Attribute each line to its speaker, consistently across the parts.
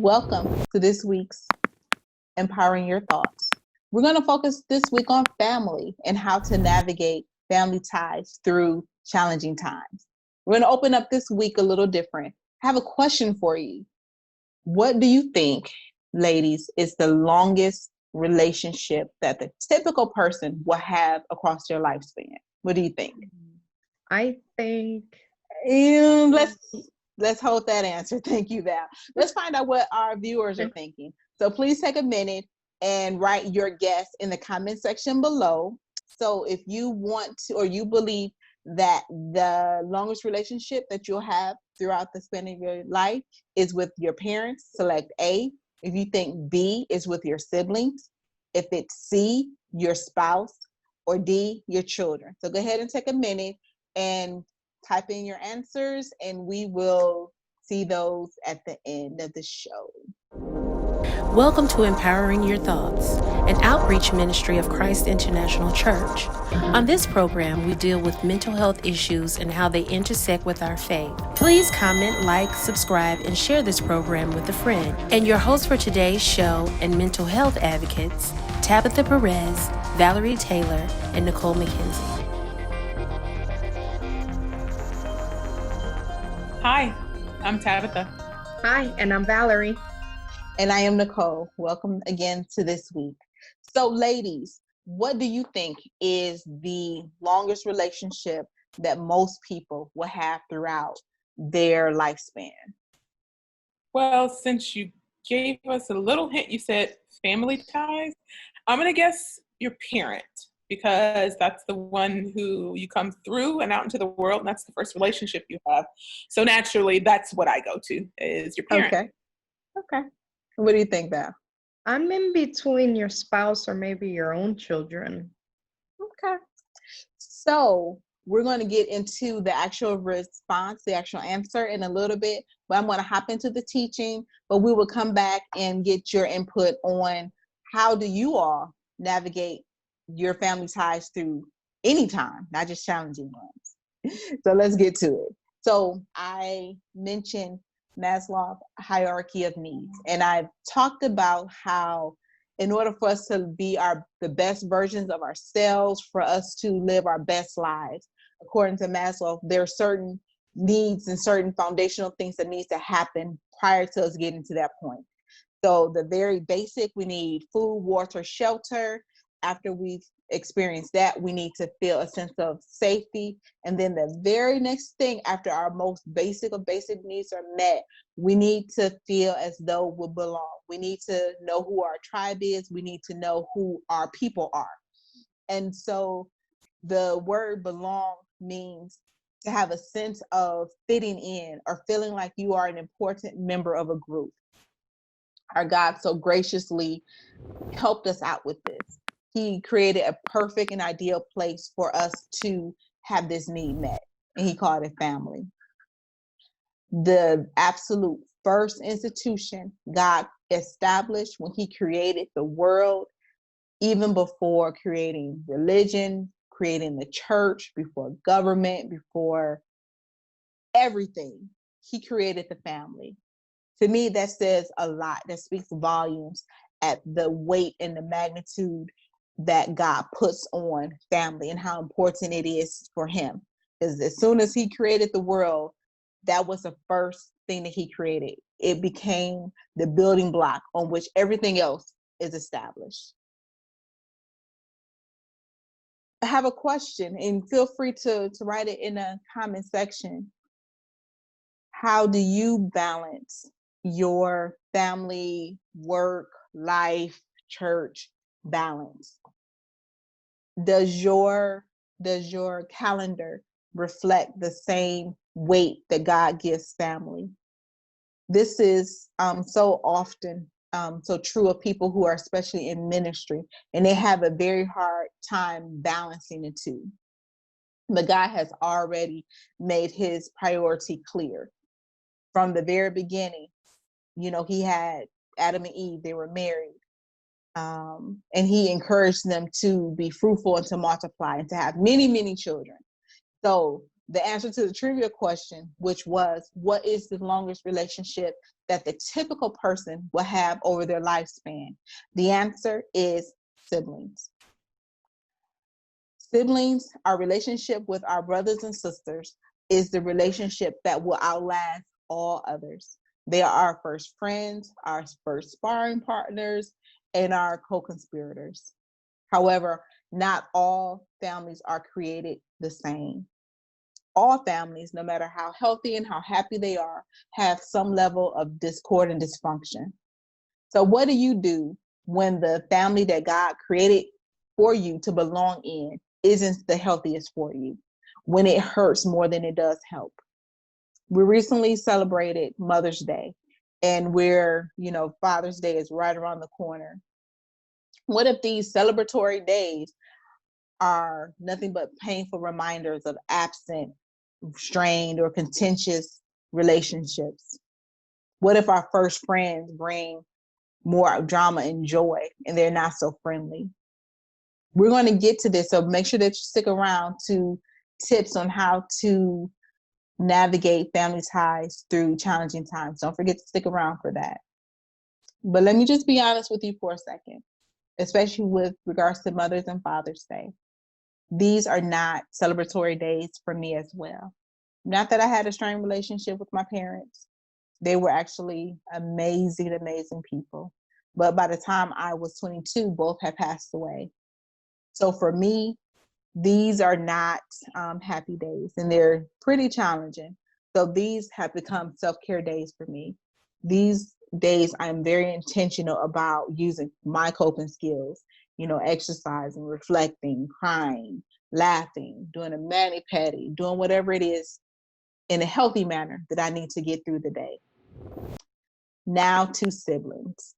Speaker 1: Welcome to this week's Empowering Your Thoughts. We're going to focus this week on family and how to navigate family ties through challenging times. We're going to open up this week a little different. I have a question for you. What do you think, ladies, is the longest relationship that the typical person will have across their lifespan? What do you think?
Speaker 2: I think
Speaker 1: Let's hold that answer. Thank you, Val. Let's find out what our viewers are thinking. So please take a minute and write your guess in the comment section below. So if you want to, or you believe that the longest relationship that you'll have throughout the span of your life is with your parents, select A. If you think B is with your siblings, if it's C, your spouse, or D, your children. So go ahead and take a minute and type in your answers, and we will see those at the end of the show.
Speaker 3: Welcome to Empowering Your Thoughts, an outreach ministry of Christ International Church. On this program, we deal with mental health issues and how they intersect with our faith. Please comment, like, subscribe, and share this program with a friend. And your hosts for today's show and mental health advocates, Tabitha Perez, Valerie Taylor, and Nicole McKenzie.
Speaker 4: Hi, I'm Tabitha.
Speaker 2: Hi, and I'm Valerie.
Speaker 1: And I am Nicole. Welcome again to this week. So ladies, what do you think is the longest relationship that most people will have throughout their lifespan?
Speaker 4: Well, since you gave us a little hint, you said family ties. I'm going to guess your parent, because that's the one who you come through and out into the world, and that's the first relationship you have. So naturally, that's what I go to, is your parent.
Speaker 1: Okay. What do you think, Val?
Speaker 2: I'm in between your spouse or maybe your own children.
Speaker 1: Okay. So we're going to get into the actual response, the actual answer in a little bit, but I'm going to hop into the teaching, but we will come back and get your input on how do you all navigate your family ties through any time, not just challenging ones. So let's get to it. So I mentioned Maslows Hierarchy of Needs, and I've talked about how in order for us to be the best versions of ourselves, for us to live our best lives, according to Maslow, there are certain needs and certain foundational things that needs to happen prior to us getting to that point. So the very basic, we need food, water, shelter. After we've experienced that, we need to feel a sense of safety. And then the very next thing, after our most basic of basic needs are met, we need to feel as though we belong. We need to know who our tribe is. We need to know who our people are. And so the word belong means to have a sense of fitting in or feeling like you are an important member of a group. Our God so graciously helped us out with this. He created a perfect and ideal place for us to have this need met, and he called it family. The absolute first institution God established when he created the world, even before creating religion, creating the church, before government, before everything, he created the family. To me, that says a lot. That speaks volumes at the weight and the magnitude that God puts on family and how important it is for him. Because as soon as he created the world, that was the first thing that he created. It became the building block on which everything else is established. I have a question, and feel free to write it in the comment section. How do you balance your family, work, life, church balance? Does your calendar reflect the same weight that God gives family? This is so often so true of people who are especially in ministry, and they have a very hard time balancing the two. But God has already made his priority clear. From the very beginning, he had Adam and Eve, they were married. And he encouraged them to be fruitful and to multiply and to have many, many children. So the answer to the trivia question, which was, what is the longest relationship that the typical person will have over their lifespan? The answer is siblings. Siblings, our relationship with our brothers and sisters, is the relationship that will outlast all others. They are our first friends, our first sparring partners, and our co-conspirators. However, not all families are created the same. All families, no matter how healthy and how happy they are, have some level of discord and dysfunction. So what do you do when the family that God created for you to belong in isn't the healthiest for you, when it hurts more than it does help? We recently celebrated Mother's Day, and Father's Day is right around the corner. What if these celebratory days are nothing but painful reminders of absent, strained, or contentious relationships? What if our first friends bring more drama and joy and they're not so friendly? We're going to get to this, so make sure that you stick around to tips on how to navigate family ties through challenging times. Don't forget to stick around for that. But let me just be honest with you for a second, especially with regards to Mother's and Father's Day. These are not celebratory days for me as well. Not that I had a strained relationship with my parents. They were actually amazing, amazing people. But by the time I was 22, both had passed away. So for me, these are not happy days, and they're pretty challenging. So these have become self-care days for me. These days, I'm very intentional about using my coping skills, exercising, reflecting, crying, laughing, doing a mani-pedi, doing whatever it is in a healthy manner that I need to get through the day. Now to siblings.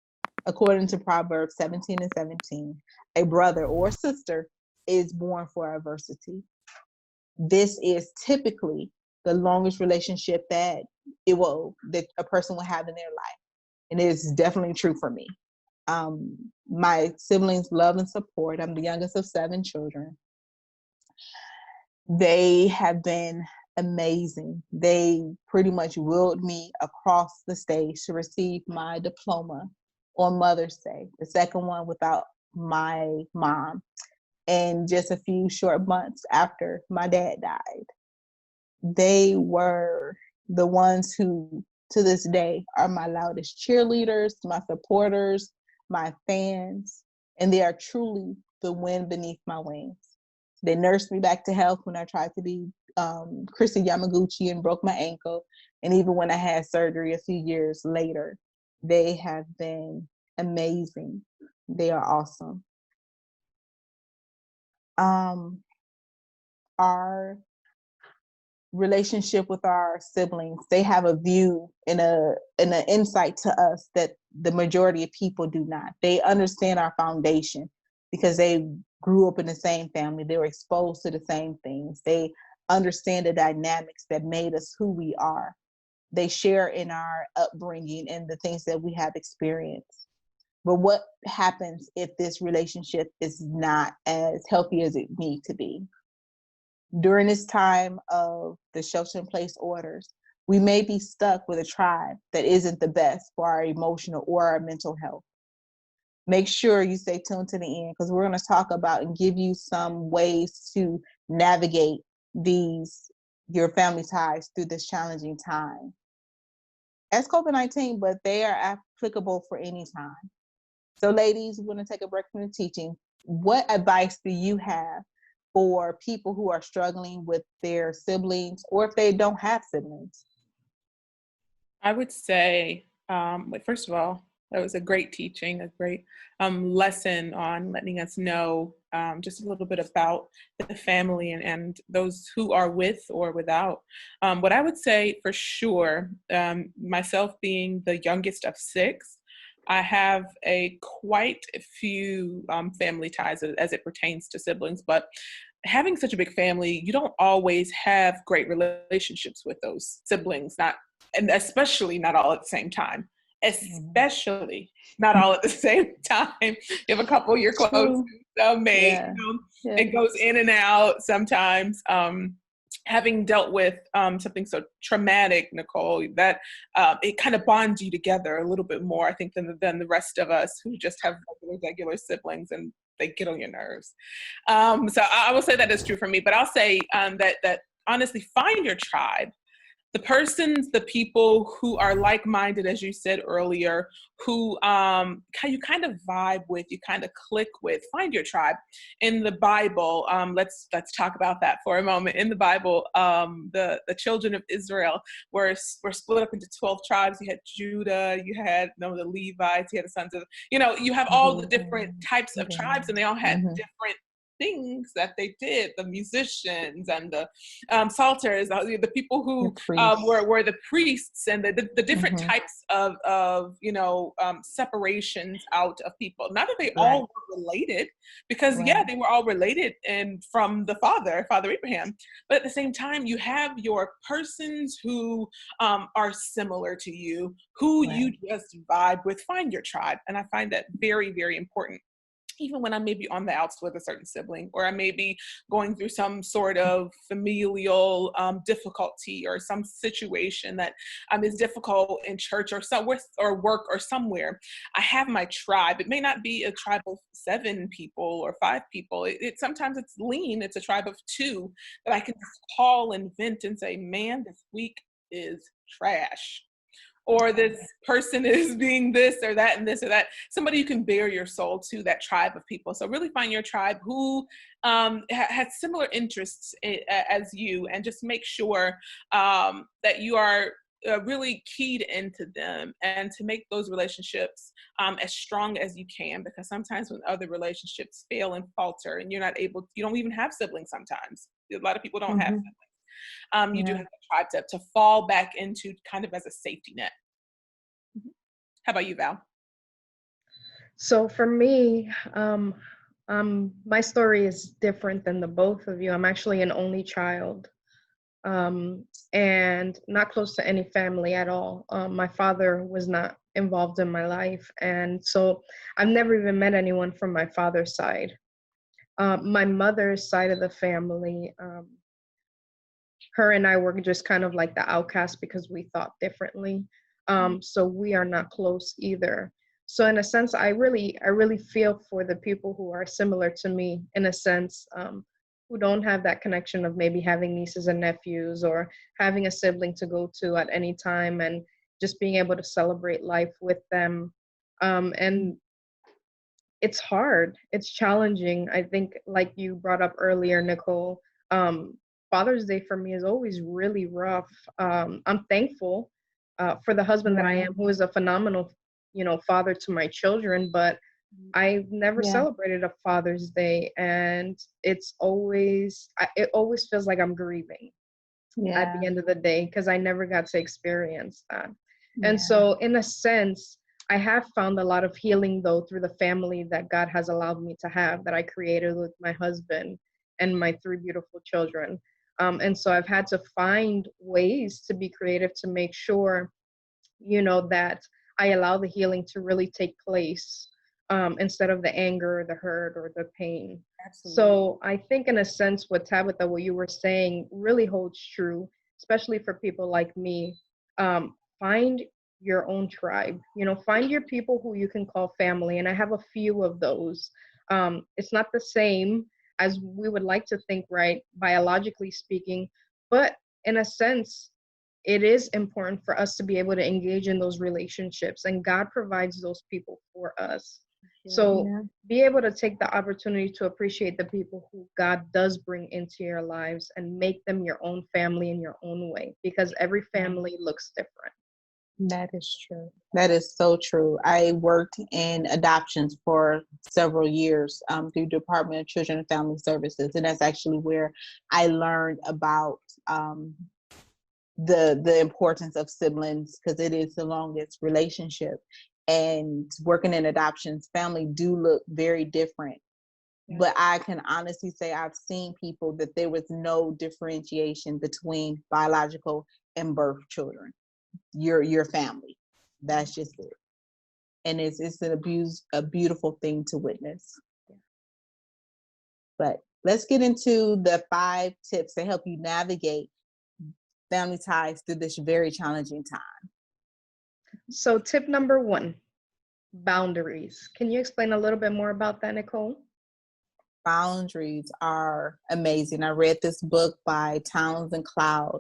Speaker 1: According to Proverbs 17:17, a brother or sister is born for adversity. This is typically the longest relationship that a person will have in their life. And it is definitely true for me. My siblings love and support. I'm the youngest of 7 children. They have been amazing. They pretty much wheeled me across the stage to receive my diploma on Mother's Day, the second one without my mom, and just a few short months after my dad died. They were the ones who, to this day, are my loudest cheerleaders, my supporters, my fans, and they are truly the wind beneath my wings. They nursed me back to health when I tried to be Chrissy Yamaguchi and broke my ankle. And even when I had surgery a few years later, they have been amazing. They are awesome. Our relationship with our siblings, they have a view and an insight to us that the majority of people do not. They understand our foundation because they grew up in the same family. They were exposed to the same things. They understand the dynamics that made us who we are. They share in our upbringing and the things that we have experienced. But what happens if this relationship is not as healthy as it needs to be? During this time of the shelter-in-place orders, we may be stuck with a tribe that isn't the best for our emotional or our mental health. Make sure you stay tuned to the end, because we're going to talk about and give you some ways to navigate your family ties through this challenging time. As COVID-19, but they are applicable for any time. So ladies, we're going to take a break from the teaching. What advice do you have for people who are struggling with their siblings, or if they don't have siblings?
Speaker 4: I would say, first of all, that was a great teaching, a great lesson on letting us know just a little bit about the family and those who are with or without. What I would say for sure, myself being the youngest of 6, I have quite a few family ties as it pertains to siblings, but having such a big family, you don't always have great relationships with those siblings, and especially not all at the same time. Especially not all at the same time. You have a couple you're close to, mate.
Speaker 1: Yeah.
Speaker 4: It goes in and out sometimes. having dealt with something so traumatic, Nicole, that it kind of bonds you together a little bit more, I think, than the rest of us who just have regular siblings and they get on your nerves. So I will say that is true for me, but I'll say that honestly, find your tribe. The people who are like-minded, as you said earlier, who you kind of vibe with, you kind of click with. Find your tribe. In the Bible, let's talk about that for a moment. In the Bible, the children of Israel were split up into 12 tribes. You had Judah, you had the Levites, you had the sons of, you have all the different types of tribes, and they all had different things that they did. The musicians and the psalters, the people who were the priests, and the different types of separations out of people. Not that they all were related, because they were all related and from the Father Abraham. But at the same time, you have your persons who are similar to you, who you just vibe with. Find your tribe, and I find that very, very important. Even when I may be on the outs with a certain sibling, or I may be going through some sort of familial difficulty, or some situation that is difficult in church or somewhere, or work or somewhere, I have my tribe. It may not be a tribe of 7 people or 5 people. Sometimes it's lean. It's a tribe of 2 that I can call and vent and say, man, this week is trash. Or this person is being this or that and this or that. Somebody you can bare your soul to, that tribe of people. So really find your tribe who has similar interests as you, and just make sure that you are really keyed into them, and to make those relationships as strong as you can, because sometimes when other relationships fail and falter, and you don't even have siblings sometimes. A lot of people don't have siblings. You do have a tribe to fall back into, kind of as a safety net. How about you, Val?
Speaker 2: So for me, my story is different than the both of you. I'm actually an only child, and not close to any family at all. My father was not involved in my life, and so I've never even met anyone from my father's side. My mother's side of the family, her and I were just kind of like the outcast because we thought differently. So we are not close either. So in a sense, I really feel for the people who are similar to me, in a sense, who don't have that connection of maybe having nieces and nephews, or having a sibling to go to at any time, and just being able to celebrate life with them. And it's hard. It's challenging. I think, like you brought up earlier, Nicole, Father's Day for me is always really rough. I'm thankful for the husband that I am, who is a phenomenal, father to my children, but I've never celebrated a Father's Day, and it always feels like I'm grieving at the end of the day, because I never got to experience that. And so in a sense, I have found a lot of healing, though, through the family that God has allowed me to have, that I created with my husband and my 3 beautiful children. And so I've had to find ways to be creative to make sure, that I allow the healing to really take place, instead of the anger, the hurt, or the pain. Absolutely. So I think, in a sense, what Tabitha, what you were saying really holds true, especially for people like me. Find your own tribe, find your people who you can call family. And I have a few of those. It's not the same as we would like to think, right, biologically speaking, but in a sense, it is important for us to be able to engage in those relationships, and God provides those people for us. So be able to take the opportunity to appreciate the people who God does bring into your lives, and make them your own family in your own way, because every family looks different.
Speaker 1: That is true. That is so true. I worked in adoptions for several years through Department of Children and Family Services, and that's actually where I learned about the importance of siblings, because it is the longest relationship. And working in adoptions, family do look very different. But I can honestly say I've seen people that there was no differentiation between biological and birth children. Your family. That's just it. And it's a beautiful thing to witness. But let's get into the 5 tips to help you navigate family ties through this very challenging time.
Speaker 2: So tip number 1, boundaries. Can you explain a little bit more about that, Nicole?
Speaker 1: Boundaries are amazing. I read this book by Towns and Cloud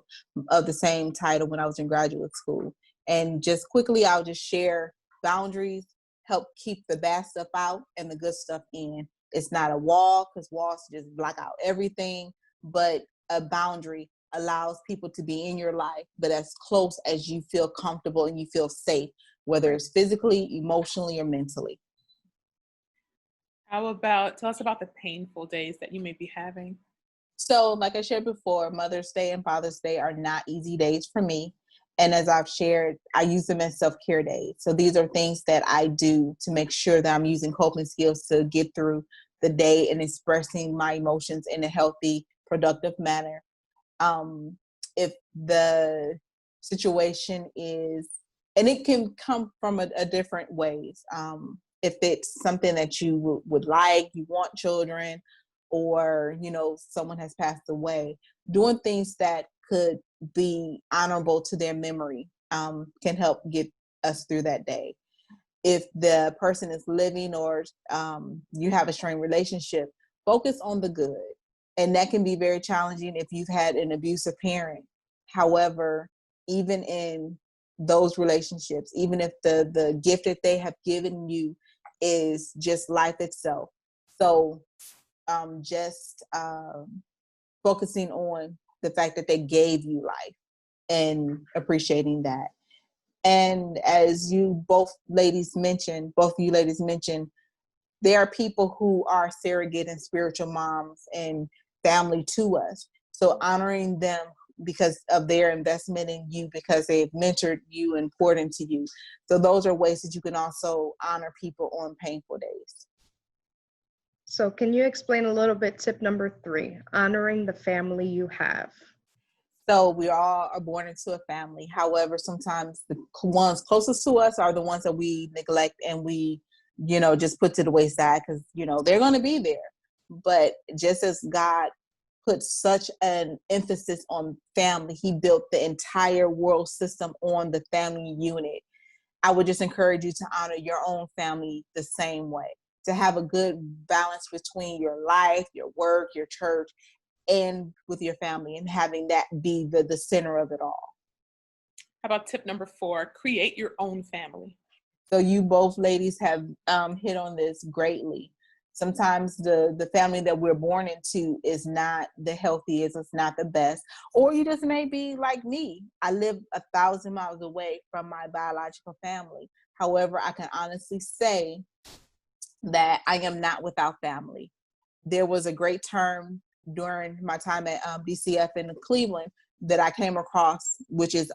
Speaker 1: of the same title when I was in graduate school. And just quickly, I'll just share boundaries help keep the bad stuff out and the good stuff in. It's not a wall, because walls just block out everything, but a boundary allows people to be in your life, but as close as you feel comfortable and you feel safe, whether it's physically, emotionally, or mentally.
Speaker 4: How about, tell us about the painful days that you may be having?
Speaker 1: So like I shared before, Mother's Day and Father's Day are not easy days for me. And as I've shared, I use them as self-care days. So these are things that I do to make sure that I'm using coping skills to get through the day and expressing my emotions in a healthy, productive manner. If the situation is, and it can come from a different ways. If it's something that you would like, you want children, or, someone has passed away, doing things that could be honorable to their memory can help get us through that day. If the person is living or you have a strained relationship, focus on the good. And that can be very challenging if you've had an abusive parent. However, even in those relationships, even if the gift that they have given you is just life itself. So just focusing on the fact that they gave you life and appreciating that. And as you both of you ladies mentioned, there are people who are surrogate and spiritual moms and family to us. So honoring them because of their investment in you, because they've mentored you and poured into you. So those are ways that you can also honor people on painful days.
Speaker 2: So can you explain a little bit tip number 3, honoring the family you have?
Speaker 1: So we all are born into a family. However, sometimes the ones closest to us are the ones that we neglect and we, just put to the wayside because, they're going to be there. But just as God put such an emphasis on family, he built the entire world system on the family unit. I would just encourage you to honor your own family the same way, to have a good balance between your life, your work, your church, and with your family, and having that be the center of it all.
Speaker 4: How about tip number 4, create your own family?
Speaker 1: So you both ladies have hit on this greatly. Sometimes the family that we're born into is not the healthiest, it's not the best, or you just may be like me. I live 1,000 miles away from my biological family. However, I can honestly say that I am not without family. There was a great term during my time at BCF in Cleveland that I came across, which is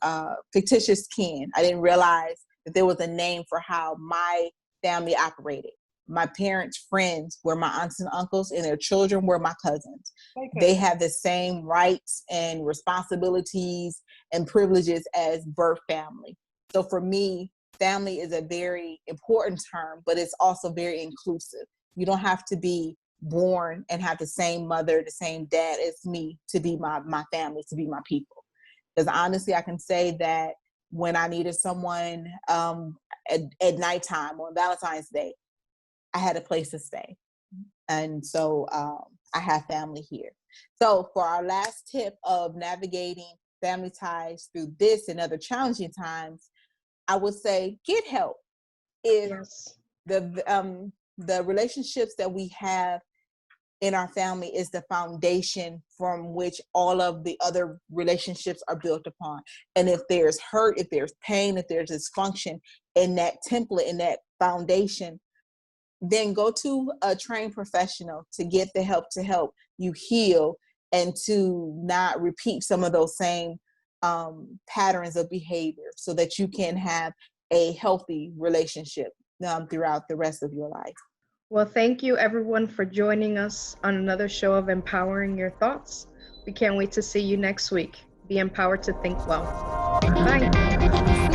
Speaker 1: fictitious kin. I didn't realize that there was a name for how my family operated. My parents' friends were my aunts and uncles, and their children were my cousins. Okay. They had the same rights and responsibilities and privileges as birth family. So for me, family is a very important term, but it's also very inclusive. You don't have to be born and have the same mother, the same dad as me to be my family, to be my people. Because honestly, I can say that when I needed someone at nighttime on Valentine's Day, I had a place to stay. And so I have family here. So for our last tip of navigating family ties through this and other challenging times, I would say get help. If the relationships that we have in our family is the foundation from which all of the other relationships are built upon. And if there's hurt, if there's pain, if there's dysfunction in that template, in that foundation, then go to a trained professional to get the help to help you heal and to not repeat some of those same patterns of behavior so that you can have a healthy relationship throughout the rest of your life.
Speaker 2: Well, thank you everyone for joining us on another show of Empowering Your Thoughts. We can't wait to see you next week. Be empowered to think well. Bye.